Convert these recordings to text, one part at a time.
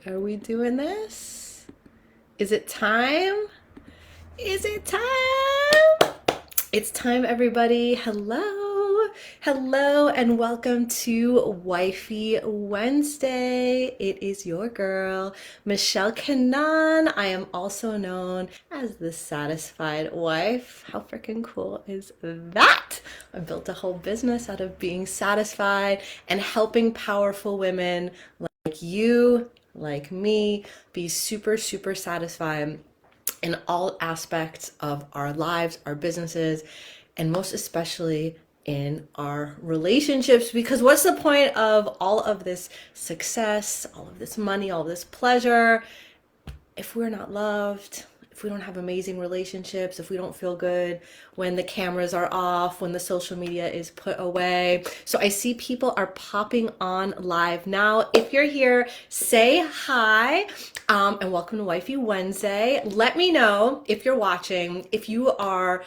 Are we doing this? Is it time? Is it time? It's time, everybody. Hello. Hello, and welcome to Wifey Wednesday. It is your girl, Michelle Keinan. I am also known as the Satisfied Wife. How freaking cool is that? I built a whole business out of being satisfied and helping powerful women like you, like me, be super, super satisfied in all aspects of our lives, our businesses, and most especially in our relationships. Because what's the point of all of this success, all of this money, all this pleasure, if we're not loved, if we don't have amazing relationships, if we don't feel good when the cameras are off, when the social media is put away. So I see people are popping on live now. If you're here, say hi, and welcome to Wifey Wednesday. Let me know if you're watching, if you are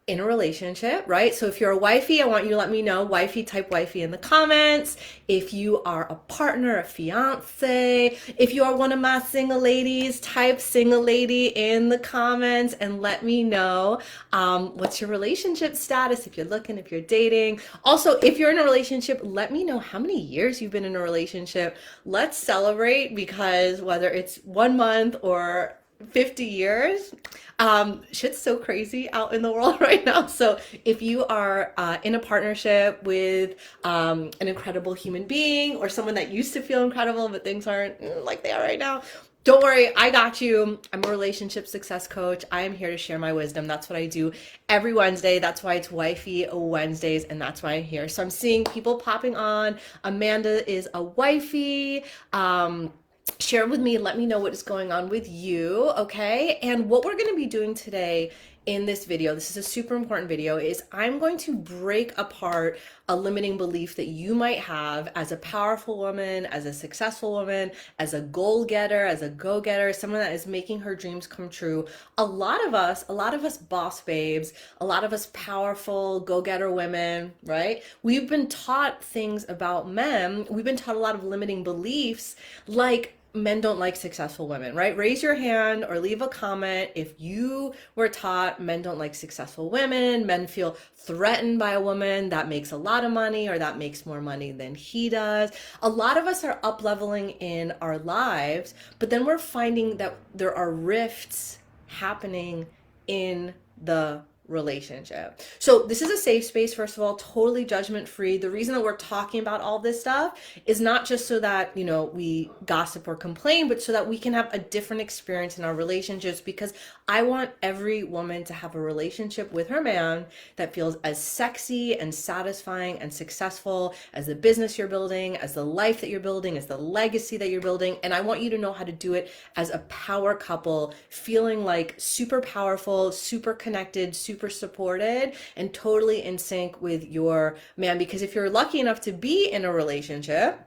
in a relationship, right? So if you're a wifey, I want you to let me know, wifey, type wifey in the comments. If you are a partner, a fiance, if you are one of my single ladies, type single lady in the comments and let me know what's your relationship status, if you're looking, if you're dating. Also, if you're in a relationship, let me know how many years you've been in a relationship. Let's celebrate, because whether it's 1 month or 50 years, shit's so crazy out in the world right now. So if you are in a partnership with an incredible human being, or someone that used to feel incredible but things aren't like they are right now, don't worry, I got you. I'm a relationship success coach. I am here to share my wisdom. That's what I do every Wednesday. That's why it's Wifey Wednesdays, and that's why I'm here. So I'm seeing people popping on. Amanda is a wifey. Share with me, let me know what is going on with you, okay? And what we're going to be doing today in this video, this is a super important video, is I'm going to break apart a limiting belief that you might have as a powerful woman, as a successful woman, as a goal getter, as a go-getter, someone that is making her dreams come true. A lot of us boss babes, a lot of us powerful go-getter women, right? We've been taught things about men. We've been taught a lot of limiting beliefs, like men don't like successful women, right? Raise your hand or leave a comment if you were taught men don't like successful women, men feel threatened by a woman that makes a lot of money or that makes more money than he does. A lot of us are up leveling in our lives, but then we're finding that there are rifts happening in the relationship. So this is a safe space, first of all, totally judgment free. The reason that we're talking about all this stuff is not just so that, we gossip or complain, but so that we can have a different experience in our relationships, because I want every woman to have a relationship with her man that feels as sexy and satisfying and successful as the business you're building, as the life that you're building, as the legacy that you're building. And I want you to know how to do it as a power couple, feeling like super powerful, super connected, super supported, and totally in sync with your man. Because if you're lucky enough to be in a relationship,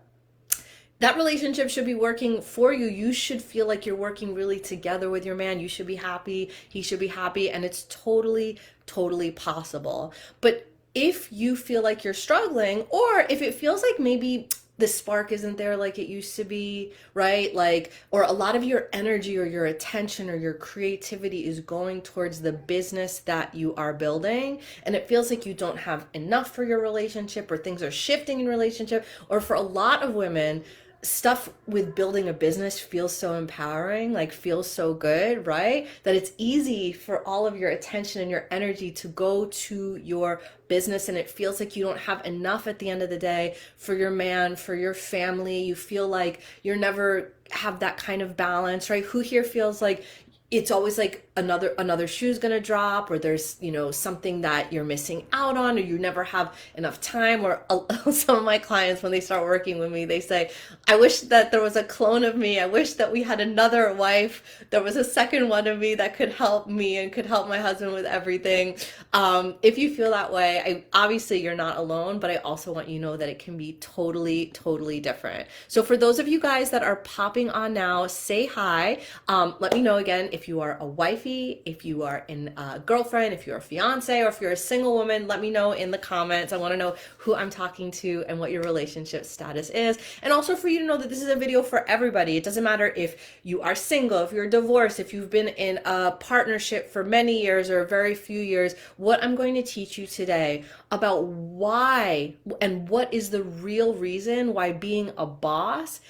that relationship should be working for you. You should feel like you're working really together with your man. You should be happy. He should be happy. And it's totally, totally possible. But if you feel like you're struggling, or if it feels like maybe the spark isn't there like it used to be, right? Like, or a lot of your energy or your attention or your creativity is going towards the business that you are building, and it feels like you don't have enough for your relationship, or things are shifting in relationship, or for a lot of women, stuff with building a business feels so empowering, like feels so good, right? That it's easy for all of your attention and your energy to go to your business, and it feels like you don't have enough at the end of the day for your man, for your family. You feel like you're never have that kind of balance, right? Who here feels like it's always like another shoe's gonna drop, or there's something that you're missing out on, or you never have enough time? Or some of my clients, when they start working with me, they say, I wish that there was a clone of me. I wish that we had another wife, there was a second one of me that could help me and could help my husband with everything. If you feel that way, obviously you're not alone, but I also want you to know that it can be totally, totally different. So for those of you guys that are popping on now, say hi. Let me know again if you are a wifey, if you are a girlfriend, if you're a fiance, or if you're a single woman, let me know in the comments. I want to know who I'm talking to and what your relationship status is. And also for you to know that this is a video for everybody. It doesn't matter if you are single, if you're divorced, if you've been in a partnership for many years or a very few years. What I'm going to teach you today about why and what is the real reason why being a boss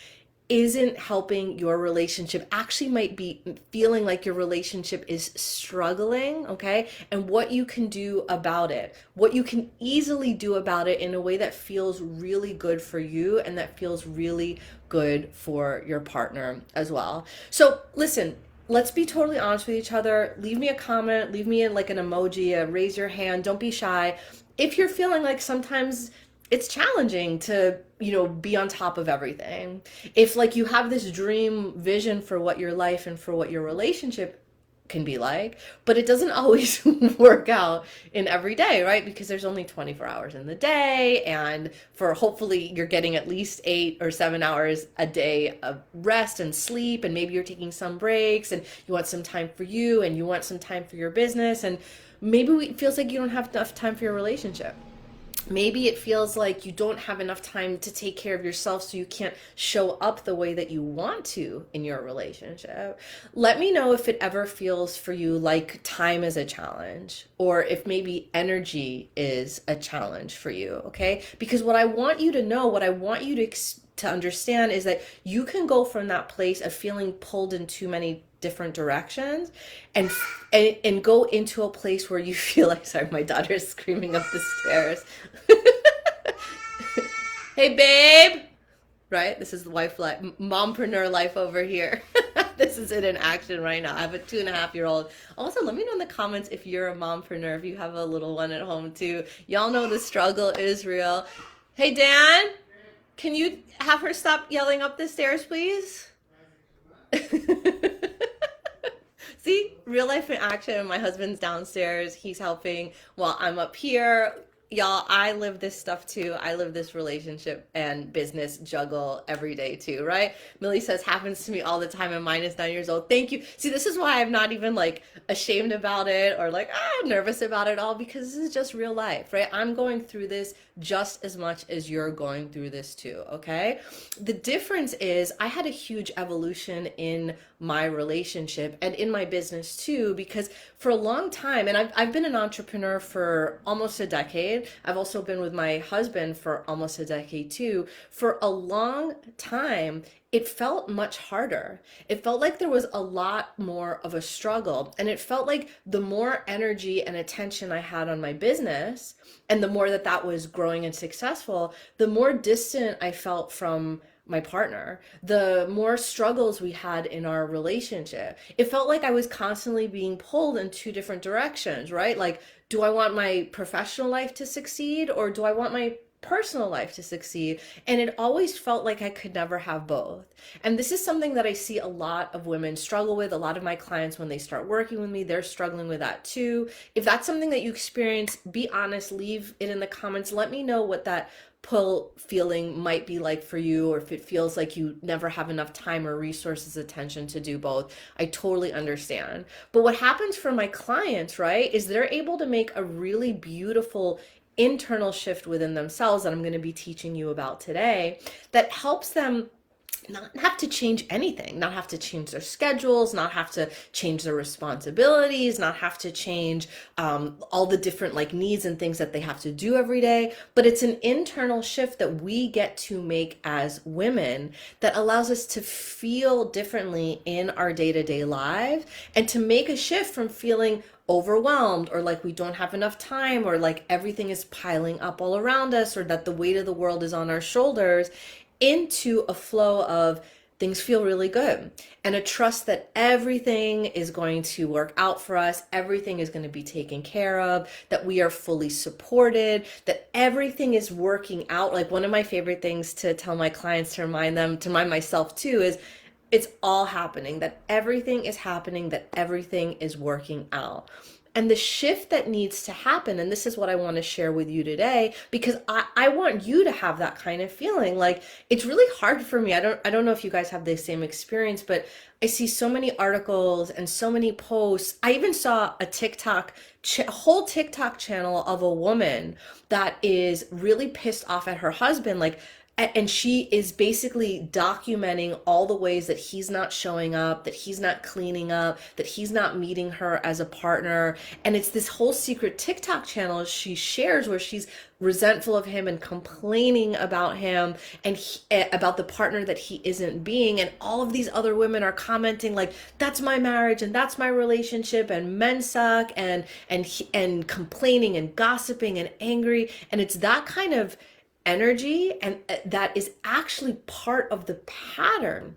isn't helping your relationship, actually might be feeling like your relationship is struggling, okay? And what you can do about it, what you can easily do about it in a way that feels really good for you and that feels really good for your partner as well. So listen, let's be totally honest with each other. Leave me a comment, leave me in like an emoji, raise your hand, don't be shy. If you're feeling like sometimes it's challenging to, be on top of everything. If like you have this dream vision for what your life and for what your relationship can be like, but it doesn't always work out in every day, right? Because there's only 24 hours in the day, and for hopefully you're getting at least 8 or 7 hours a day of rest and sleep, and maybe you're taking some breaks, and you want some time for you, and you want some time for your business, and maybe it feels like you don't have enough time for your relationship. Maybe it feels like you don't have enough time to take care of yourself, so you can't show up the way that you want to in your relationship. Let me know if it ever feels for you like time is a challenge, or if maybe energy is a challenge for you, okay? Because what I want you to know, what I want you to understand is that you can go from that place of feeling pulled in too many different directions and go into a place where you feel like, sorry, my daughter is screaming up the stairs. Hey babe, right? This is the wife life, mompreneur life over here. This is it in action right now. I have a 2.5-year-old. Also, let me know in the comments if you're a mompreneur, if you have a little one at home too. Y'all know the struggle is real. Hey Dan, can you have her stop yelling up the stairs, please? See, real life in action. My husband's downstairs. He's helping while I'm up here. Y'all, I live this stuff too. I live this relationship and business juggle every day too, right? Millie says happens to me all the time, and mine is 9 years old. Thank you. See, this is why I'm not even like ashamed about it or like nervous about it all, because this is just real life, right? I'm going through this just as much as you're going through this too, okay? The difference is I had a huge evolution in my relationship and in my business too, because for a long time, and I've been an entrepreneur for almost a decade. I've also been with my husband for almost a decade too. For a long time, it felt much harder. It felt like there was a lot more of a struggle. And it felt like the more energy and attention I had on my business, and the more that that was growing and successful, the more distant I felt from my partner, the more struggles we had in our relationship. It felt like I was constantly being pulled in two different directions, right? Like, do I want my professional life to succeed, or do I want my personal life to succeed? And it always felt like I could never have both. And this is something that I see a lot of women struggle with. A lot of my clients, when they start working with me, they're struggling with that too. If that's something that you experience, be honest, leave it in the comments. Let me know what that pull feeling might be like for you, or if it feels like you never have enough time or resources, attention to do both. I totally understand. But what happens for my clients, right, is they're able to make a really beautiful internal shift within themselves that I'm going to be teaching you about today, that helps them not have to change anything, not have to change their schedules, not have to change their responsibilities, not have to change all the different like needs and things that they have to do every day. But it's an internal shift that we get to make as women that allows us to feel differently in our day-to-day life, and to make a shift from feeling overwhelmed, or like we don't have enough time, or like everything is piling up all around us, or that the weight of the world is on our shoulders, into a flow of things feel really good, and a trust that everything is going to work out for us, everything is going to be taken care of, that we are fully supported, that everything is working out. Like, one of my favorite things to tell my clients, to remind them, to remind myself too, is it's all happening, that everything is happening, that everything is working out. And the shift that needs to happen, and this is what I want to share with you today, because I want you to have that kind of feeling. Like, it's really hard for me. I don't know if you guys have the same experience, but I see so many articles and so many posts. I even saw a whole TikTok channel of a woman that is really pissed off at her husband. Like, and she is basically documenting all the ways that he's not showing up, that he's not cleaning up, that he's not meeting her as a partner. And it's this whole secret TikTok channel she shares where she's resentful of him and complaining about him and about the partner that he isn't being. And all of these other women are commenting like, that's my marriage and that's my relationship and men suck, and complaining and gossiping and angry. And it's that kind of energy, and that is actually part of the pattern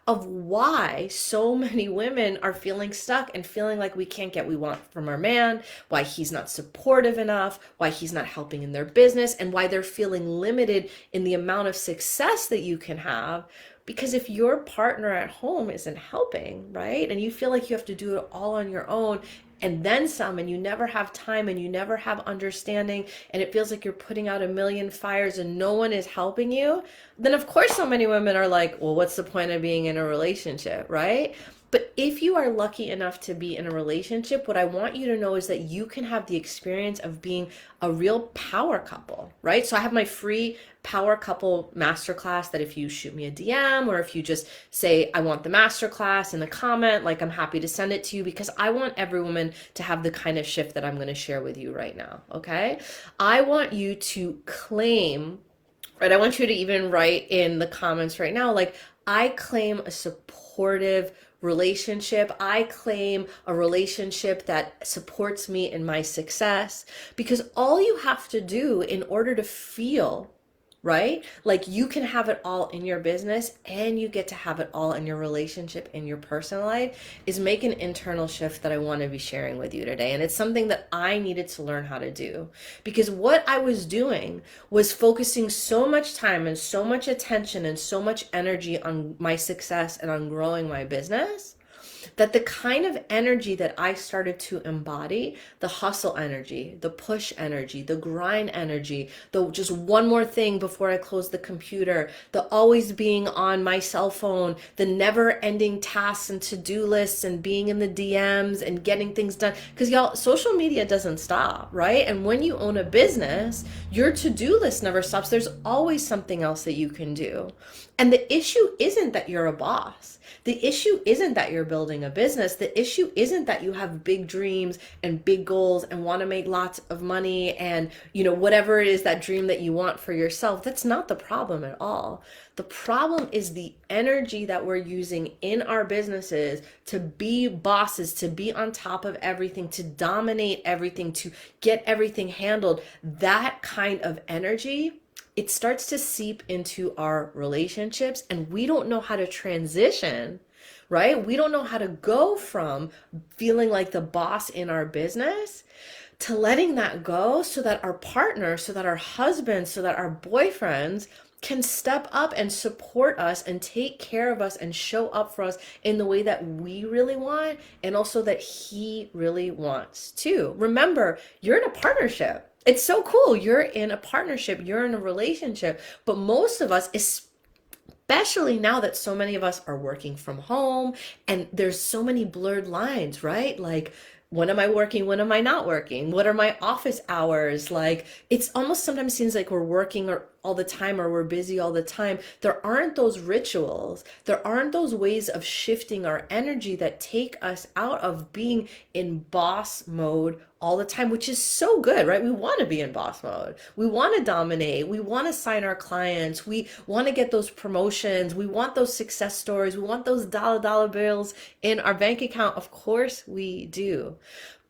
of why so many women are feeling stuck and feeling like we can't get what we want from our man, why he's not supportive enough, why he's not helping in their business, and why they're feeling limited in the amount of success that you can have. Because if your partner at home isn't helping, right, and you feel like you have to do it all on your own and then some, and you never have time and you never have understanding, and it feels like you're putting out a million fires and no one is helping you, then of course so many women are like, well, what's the point of being in a relationship, right? But if you are lucky enough to be in a relationship, what I want you to know is that you can have the experience of being a real power couple, right? So I have my free power couple masterclass that if you shoot me a DM or if you just say, I want the masterclass in the comment, like, I'm happy to send it to you, because I want every woman to have the kind of shift that I'm going to share with you right now. Okay. I want you to claim, right? I want you to even write in the comments right now, like, I claim a supportive relationship. I claim a relationship that supports me in my success, because all you have to do in order to feel, right, like you can have it all in your business and you get to have it all in your relationship, in your personal life, is make an internal shift that I want to be sharing with you today. And it's something that I needed to learn how to do, because what I was doing was focusing so much time and so much attention and so much energy on my success and on growing my business, that the kind of energy that I started to embody, the hustle energy, the push energy, the grind energy, the just one more thing before I close the computer, the always being on my cell phone, the never ending tasks and to-do lists and being in the DMs and getting things done. Because y'all, social media doesn't stop, right? And when you own a business, your to-do list never stops. There's always something else that you can do. And the issue isn't that you're a boss. The issue isn't that you're building a business. The issue isn't that you have big dreams and big goals and want to make lots of money and, whatever it is, that dream that you want for yourself. That's not the problem at all. The problem is the energy that we're using in our businesses to be bosses, to be on top of everything, to dominate everything, to get everything handled. That kind of energy, it starts to seep into our relationships, and we don't know how to transition, right? We don't know how to go from feeling like the boss in our business to letting that go, so that our partners, so that our husbands, so that our boyfriends can step up and support us and take care of us and show up for us in the way that we really want, and also that he really wants too. Remember, you're in a partnership. It's so cool. You're in a partnership, you're in a relationship, but most of us, especially now that so many of us are working from home and there's so many blurred lines, right? Like, when am I working? When am I not working? What are my office hours? Like, it's almost sometimes seems like we're working all the time, or we're busy all the time. There aren't those rituals. There aren't those ways of shifting our energy that take us out of being in boss mode all the time, which is so good, right? We want to be in boss mode. We want to dominate. We want to sign our clients. We want to get those promotions. We want those success stories. We want those dollar bills in our bank account. Of course we do.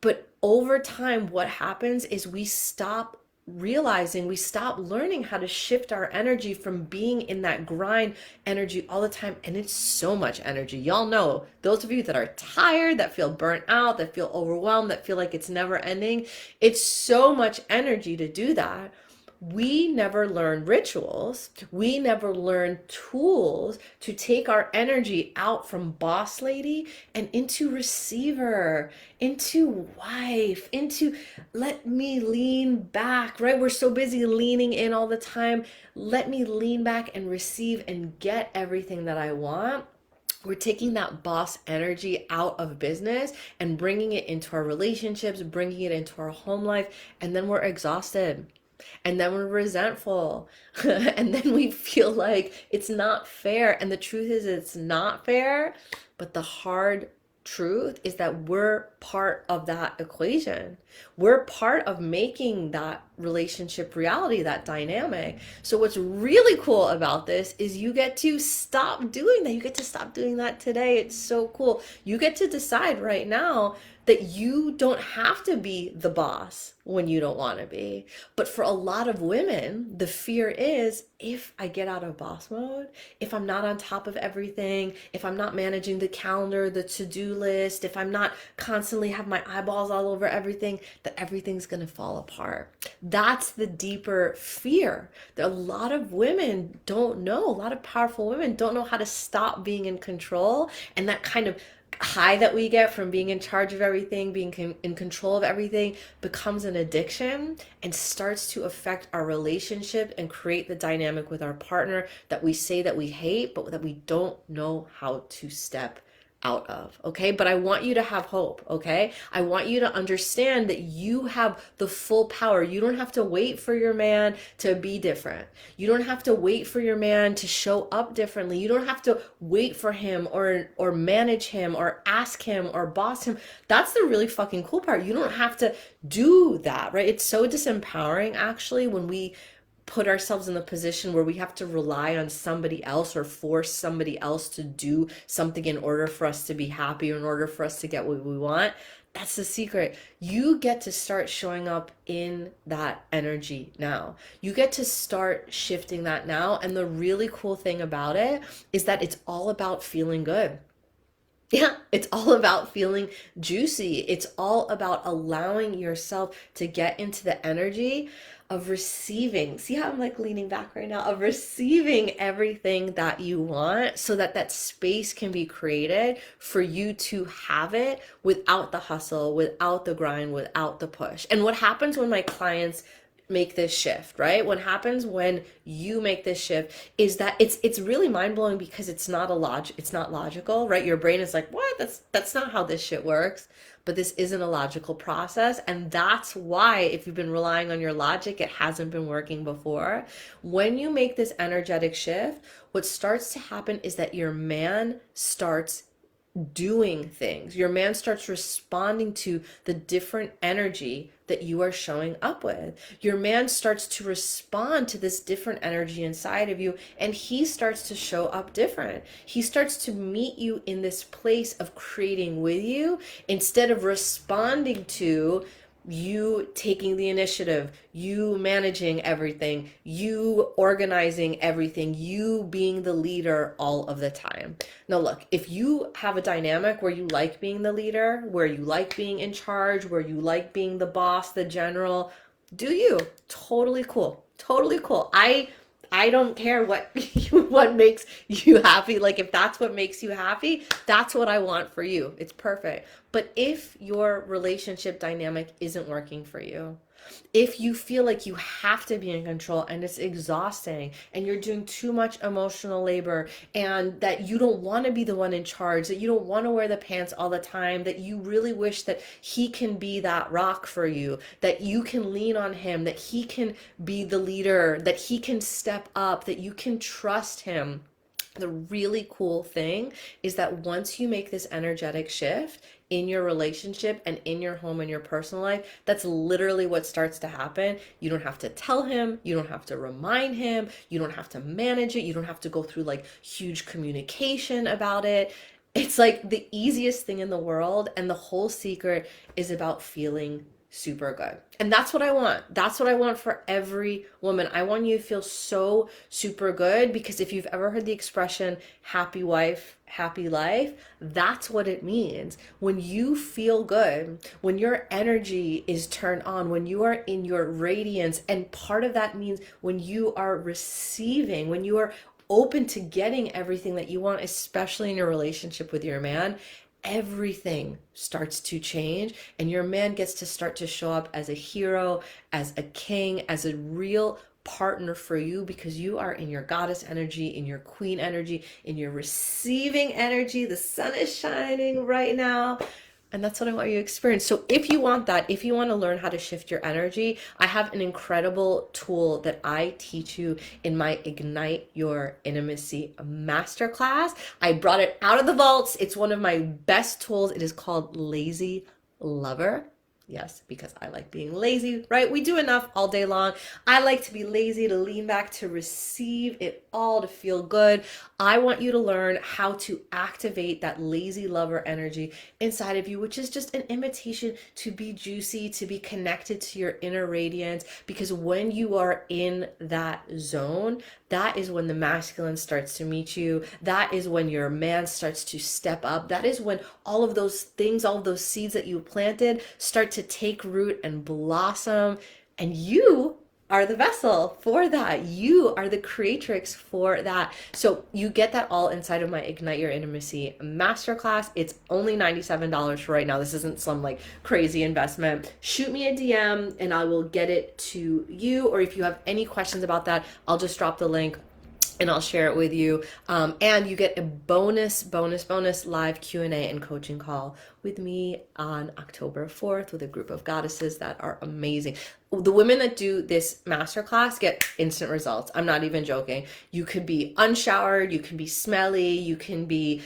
But over time, what happens is we stop learning how to shift our energy from being in that grind energy all the time. And it's so much energy. Y'all know, those of you that are tired, that feel burnt out, that feel overwhelmed, that feel like it's never ending, it's so much energy to do that. we never learn rituals. We never learn tools to take our energy out from boss lady and into receiver, into wife, into let me lean back, right? We're so busy leaning in all the time. Let me lean back and receive and get everything that I want. We're taking that boss energy out of business and bringing it into our relationships, bringing it into our home life, and then we're exhausted. And then we're resentful. And then we feel like it's not fair. And the truth is, it's not fair. But the hard truth is that we're part of that equation. We're part of making that relationship reality, that dynamic. So what's really cool about this is you get to stop doing that. You get to stop doing that today. It's so cool. You get to decide right now that you don't have to be the boss when you don't want to be. But for a lot of women, the fear is if I get out of boss mode, if I'm not on top of everything, if I'm not managing the calendar, the to-do list, if I'm not constantly have my eyeballs all over everything, that everything's going to fall apart. That's the deeper fear that a lot of women don't know. A lot of powerful women don't know how to stop being in control, and that kind of high that we get from being in charge of everything, being in control of everything, becomes an addiction and starts to affect our relationship and create the dynamic with our partner that we say that we hate, but that we don't know how to step out of. Okay, but I want you to have hope. Okay, I want you to understand that you have the full power. You don't have to wait for your man to be different. You don't have to wait for your man to show up differently. You don't have to wait for him or manage him or ask him or boss him. That's the really fucking cool part. You don't have to do that, right? It's so disempowering actually when we put ourselves in the position where we have to rely on somebody else or force somebody else to do something in order for us to be happy or in order for us to get what we want. That's the secret. You get to start showing up in that energy now. You get to start shifting that now. And the really cool thing about it is that it's all about feeling good. Yeah, it's all about feeling juicy. It's all about allowing yourself to get into the energy of receiving. See how I'm like leaning back right now? Of receiving everything that you want so that that space can be created for you to have it without the hustle, without the grind, without the push. And what happens when my clients make this shift, right? What happens when you make this shift is that it's really mind-blowing because it's not it's not logical, right? Your brain is like, what? That's not how this shit works. But this isn't a logical process. And that's why if you've been relying on your logic, it hasn't been working before. When you make this energetic shift, what starts to happen is that your man starts doing things. Your man starts responding to the different energy that you are showing up with. Your man starts to respond to this different energy inside of you, and he starts to show up different. He starts to meet you in this place of creating with you instead of responding to you taking the initiative, you managing everything, you organizing everything, you being the leader all of the time. Now, look, if you have a dynamic where you like being the leader, where you like being in charge, where you like being the boss, the general, do you? Totally cool. Totally cool. I don't care what what makes you happy. Like if that's what makes you happy, that's what I want for you. It's perfect. But if your relationship dynamic isn't working for you, if you feel like you have to be in control and it's exhausting and you're doing too much emotional labor and that you don't want to be the one in charge, that you don't want to wear the pants all the time, that you really wish that he can be that rock for you, that you can lean on him, that he can be the leader, that he can step up, that you can trust him. The really cool thing is that once you make this energetic shift in your relationship and in your home and your personal life, that's literally what starts to happen. You don't have to tell him, you don't have to remind him, you don't have to manage it, you don't have to go through like huge communication about it. It's like the easiest thing in the world, and the whole secret is about feeling super good. And that's what I want. That's what I want for every woman. I want you to feel so super good, because if you've ever heard the expression happy wife, happy life, that's what it means. When you feel good, when your energy is turned on, when you are in your radiance, and part of that means when you are receiving, when you are open to getting everything that you want, especially in your relationship with your man, everything starts to change, and your man gets to start to show up as a hero, as a king, as a real partner for you, because you are in your goddess energy, in your queen energy, in your receiving energy. The sun is shining right now. And that's what I want you to experience. So if you want that, if you want to learn how to shift your energy, I have an incredible tool that I teach you in my Ignite Your Intimacy masterclass. I brought it out of the vaults. It's one of my best tools. It is called Lazy Lover. Yes, because I like being lazy, right? We do enough all day long. I like to be lazy, to lean back, to receive it all, to feel good. I want you to learn how to activate that lazy lover energy inside of you, which is just an invitation to be juicy, to be connected to your inner radiance. Because when you are in that zone, that is when the masculine starts to meet you. That is when your man starts to step up. That is when all of those things, all of those seeds that you planted start to take root and blossom. And you are the vessel for that. You are the creatrix for that. So you get that all inside of my Ignite Your Intimacy masterclass. It's only $97 for right now. This isn't some like crazy investment. Shoot me a DM and I will get it to you. Or if you have any questions about that, I'll just drop the link and I'll share it with you. And you get a bonus live Q&A and coaching call with me on October 4th with a group of goddesses that are amazing. The women that do this masterclass get instant results. I'm not even joking. You could be unshowered, you can be smelly, you can be,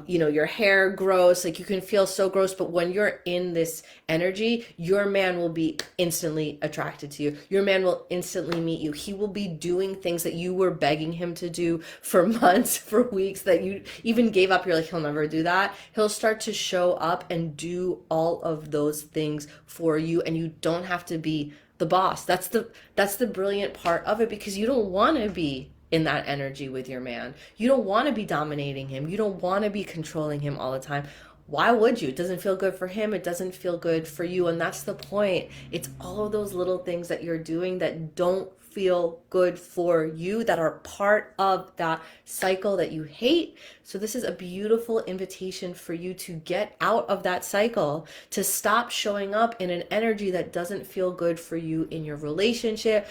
your hair gross, like you can feel so gross, but when you're in this energy, your man will be instantly attracted to you. Your man will instantly meet you. He will be doing things that you were begging him to do for months, for weeks, that you even gave up. You're like, he'll never do that. He'll start to show up and do all of those things for you, and you don't have to be the boss. That's the brilliant part of it, because you don't want to be in that energy with your man. You don't want to be dominating him. You don't want to be controlling him all the time. Why would you? It doesn't feel good for him. It doesn't feel good for you. And that's the point. It's all of those little things that you're doing that don't feel good for you, that are part of that cycle that you hate. So this is a beautiful invitation for you to get out of that cycle, to stop showing up in an energy that doesn't feel good for you in your relationship.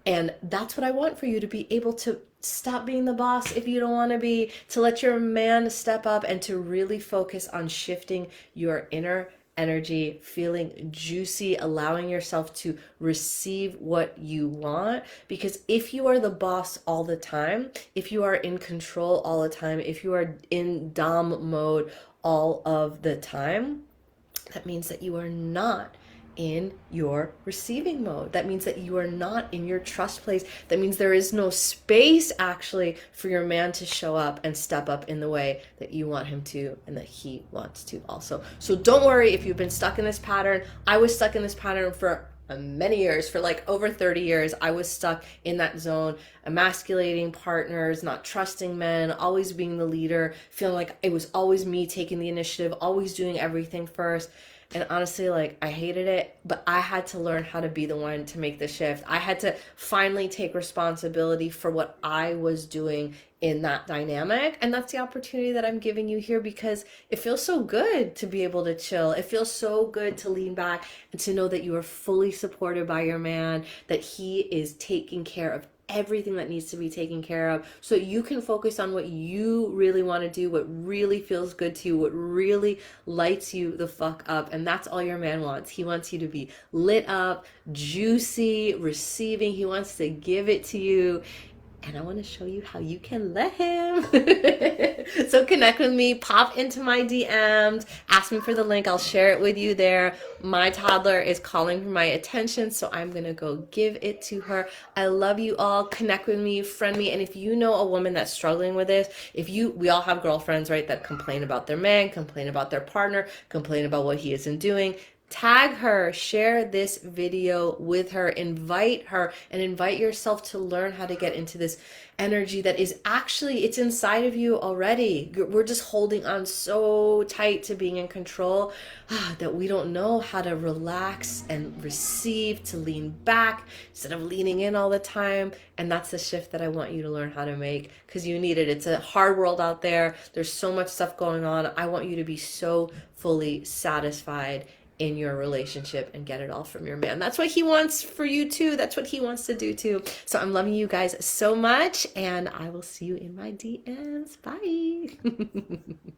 And that's what I want for you, to be able to stop being the boss if you don't want to be, to let your man step up, and to really focus on shifting your inner energy, feeling juicy, allowing yourself to receive what you want. Because if you are the boss all the time, if you are in control all the time, if you are in dom mode all of the time, that means that you are not in your receiving mode. That means that you are not in your trust place. That means there is no space actually for your man to show up and step up in the way that you want him to, and that he wants to also. So don't worry if you've been stuck in this pattern. I was stuck in this pattern for many years, for like over 30 years. I was stuck in that zone, emasculating partners, not trusting men, always being the leader, feeling like it was always me taking the initiative, always doing everything first. And honestly, like, I hated it, but I had to learn how to be the one to make the shift. I had to finally take responsibility for what I was doing in that dynamic. And that's the opportunity that I'm giving you here, because it feels so good to be able to chill. It feels so good to lean back and to know that you are fully supported by your man, that he is taking care of everything that needs to be taken care of, so you can focus on what you really want to do, what really feels good to you, what really lights you the fuck up. And that's all your man wants. He wants you to be lit up, juicy, receiving. He wants to give it to you. And I want to show you how you can let him. So connect with me, pop into my DMs, ask me for the link. I'll share it with you there. My toddler is calling for my attention, so I'm going to go give it to her. I love you all. Connect with me, friend me. And if you know a woman that's struggling with this, we all have girlfriends, right, that complain about their man, complain about their partner, complain about what he isn't doing. Tag her, share this video with her, invite her, and invite yourself to learn how to get into this energy that is actually, it's inside of you already. We're just holding on so tight to being in control that we don't know how to relax and receive, to lean back instead of leaning in all the time. And that's the shift that I want you to learn how to make, because you need it. It's a hard world out there. There's so much stuff going on. I want you to be so fully satisfied in your relationship and get it all from your man. That's what he wants for you too. That's what he wants to do too. So I'm loving you guys so much, and I will see you in my DMs. Bye.